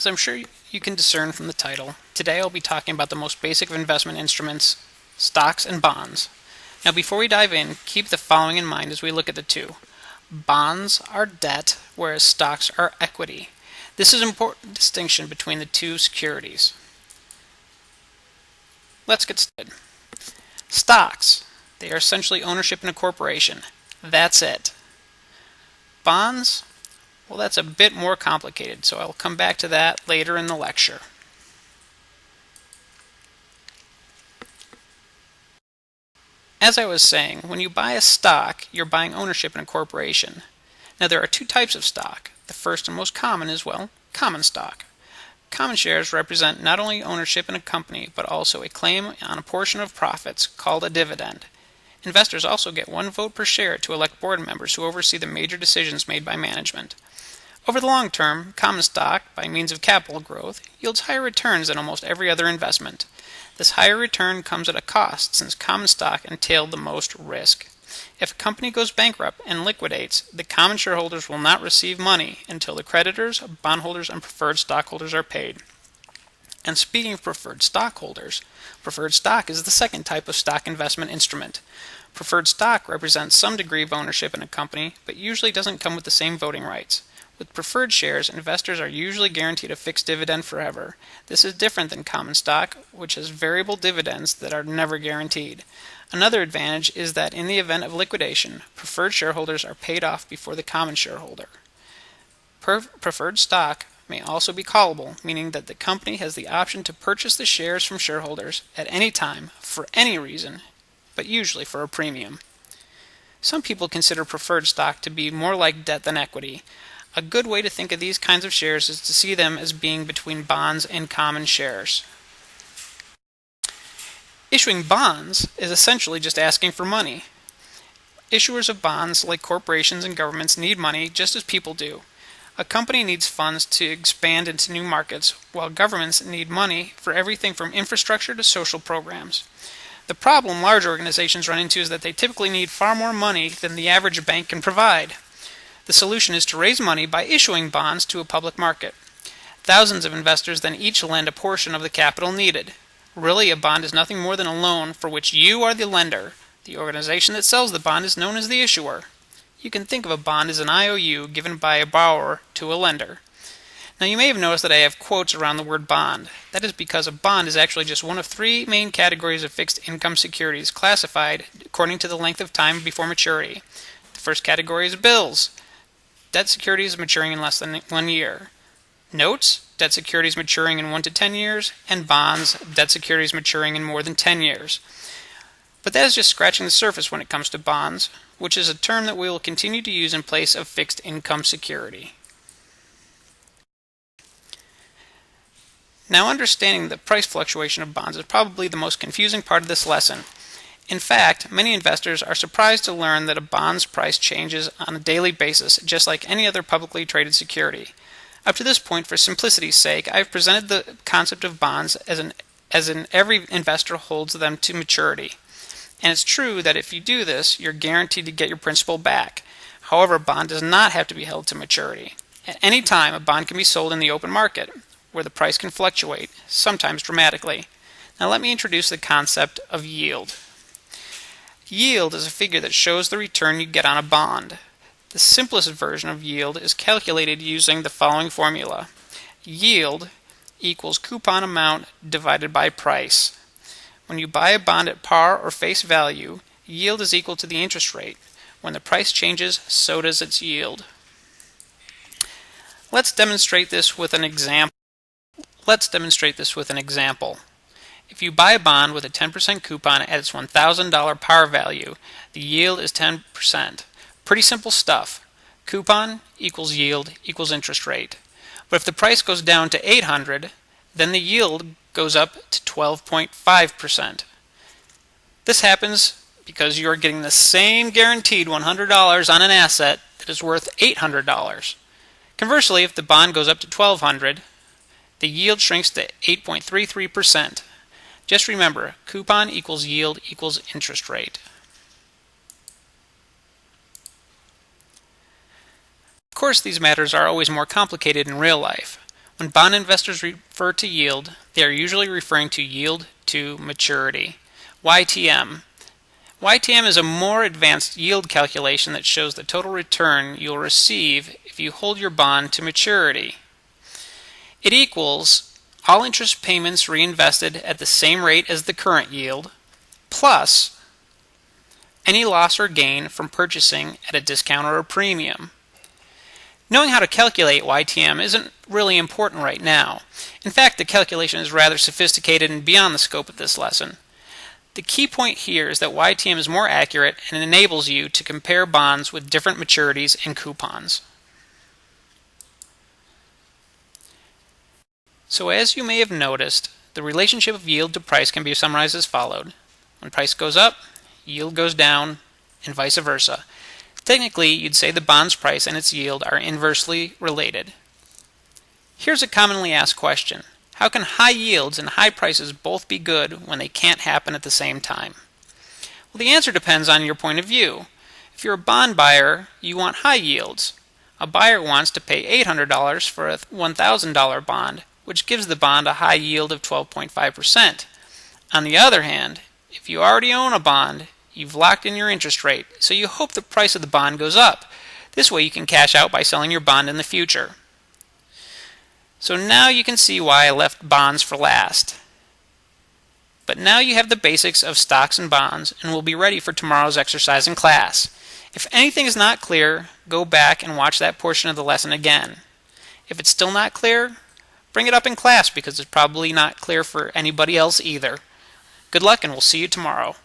As I'm sure you can discern from the title, today I'll be talking about the most basic of investment instruments, stocks and bonds. Now before we dive in, keep the following in mind as we look at the two. Bonds are debt, whereas stocks are equity. This is an important distinction between the two securities. Let's get started. Stocks. They are essentially ownership in a corporation. That's it. Bonds, well, that's a bit more complicated, so I'll come back to that later in the lecture. As I was saying, when you buy a stock, you're buying ownership in a corporation. Now there are two types of stock. The first and most common is, well, common stock. Common shares represent not only ownership in a company, but also a claim on a portion of profits called a dividend. Investors also get one vote per share to elect board members who oversee the major decisions made by management. Over the long term, common stock, by means of capital growth, yields higher returns than almost every other investment. This higher return comes at a cost since common stock entailed the most risk. If a company goes bankrupt and liquidates, the common shareholders will not receive money until the creditors, bondholders, and preferred stockholders are paid. And speaking of preferred stockholders, preferred stock is the second type of stock investment instrument. Preferred stock represents some degree of ownership in a company, but usually doesn't come with the same voting rights. With preferred shares, investors are usually guaranteed a fixed dividend forever. This is different than common stock, which has variable dividends that are never guaranteed. Another advantage is that in the event of liquidation, preferred shareholders are paid off before the common shareholder. Preferred stock may also be callable, meaning that the company has the option to purchase the shares from shareholders at any time, for any reason, but usually for a premium. Some people consider preferred stock to be more like debt than equity. A good way to think of these kinds of shares is to see them as being between bonds and common shares. Issuing bonds is essentially just asking for money. Issuers of bonds, like corporations and governments, need money just as people do. A company needs funds to expand into new markets, while governments need money for everything from infrastructure to social programs. The problem large organizations run into is that they typically need far more money than the average bank can provide. The solution is to raise money by issuing bonds to a public market. Thousands of investors then each lend a portion of the capital needed. Really, a bond is nothing more than a loan for which you are the lender. The organization that sells the bond is known as the issuer. You can think of a bond as an IOU given by a borrower to a lender. Now you may have noticed that I have quotes around the word bond. That is because a bond is actually just one of three main categories of fixed income securities classified according to the length of time before maturity. The first category is bills. Debt securities maturing in less than 1 year. Notes, debt securities maturing in 1 to 10 years, and bonds, debt securities maturing in more than 10 years. But that is just scratching the surface when it comes to bonds, which is a term that we will continue to use in place of fixed income security. Now, understanding the price fluctuation of bonds is probably the most confusing part of this lesson. In fact, many investors are surprised to learn that a bond's price changes on a daily basis, just like any other publicly traded security. Up to this point, for simplicity's sake, I've presented the concept of bonds as in every investor holds them to maturity. And it's true that if you do this, you're guaranteed to get your principal back. However, a bond does not have to be held to maturity. At any time, a bond can be sold in the open market, where the price can fluctuate, sometimes dramatically. Now let me introduce the concept of yield. Yield is a figure that shows the return you get on a bond. The simplest version of yield is calculated using the following formula. Yield equals coupon amount divided by price. When you buy a bond at par or face value, yield is equal to the interest rate. When the price changes, so does its yield. Let's demonstrate this with an example. If you buy a bond with a 10% coupon at its $1,000 par value, the yield is 10%. Pretty simple stuff. Coupon equals yield equals interest rate. But if the price goes down to $800, then the yield goes up to 12.5%. This happens because you are getting the same guaranteed $100 on an asset that is worth $800. Conversely, if the bond goes up to $1,200, the yield shrinks to 8.33%. Just remember, coupon equals yield equals interest rate. Of course, these matters are always more complicated in real life. When bond investors refer to yield, they are usually referring to yield to maturity, YTM. YTM is a more advanced yield calculation that shows the total return you'll receive if you hold your bond to maturity. It equals all interest payments reinvested at the same rate as the current yield, plus any loss or gain from purchasing at a discount or a premium. Knowing how to calculate YTM isn't really important right now. In fact, the calculation is rather sophisticated and beyond the scope of this lesson. The key point here is that YTM is more accurate and enables you to compare bonds with different maturities and coupons. So as you may have noticed, the relationship of yield to price can be summarized as followed. When price goes up, yield goes down, and vice versa. Technically, you'd say the bond's price and its yield are inversely related. Here's a commonly asked question. How can high yields and high prices both be good when they can't happen at the same time? Well, the answer depends on your point of view. If you're a bond buyer, you want high yields. A buyer wants to pay $800 for a $1,000 bond, which gives the bond a high yield of 12.5%. On the other hand, if you already own a bond, you've locked in your interest rate, so you hope the price of the bond goes up. This way you can cash out by selling your bond in the future. So now you can see why I left bonds for last. But now you have the basics of stocks and bonds and will be ready for tomorrow's exercise in class. If anything is not clear, go back and watch that portion of the lesson again. If it's still not clear, bring it up in class because it's probably not clear for anybody else either. Good luck and we'll see you tomorrow.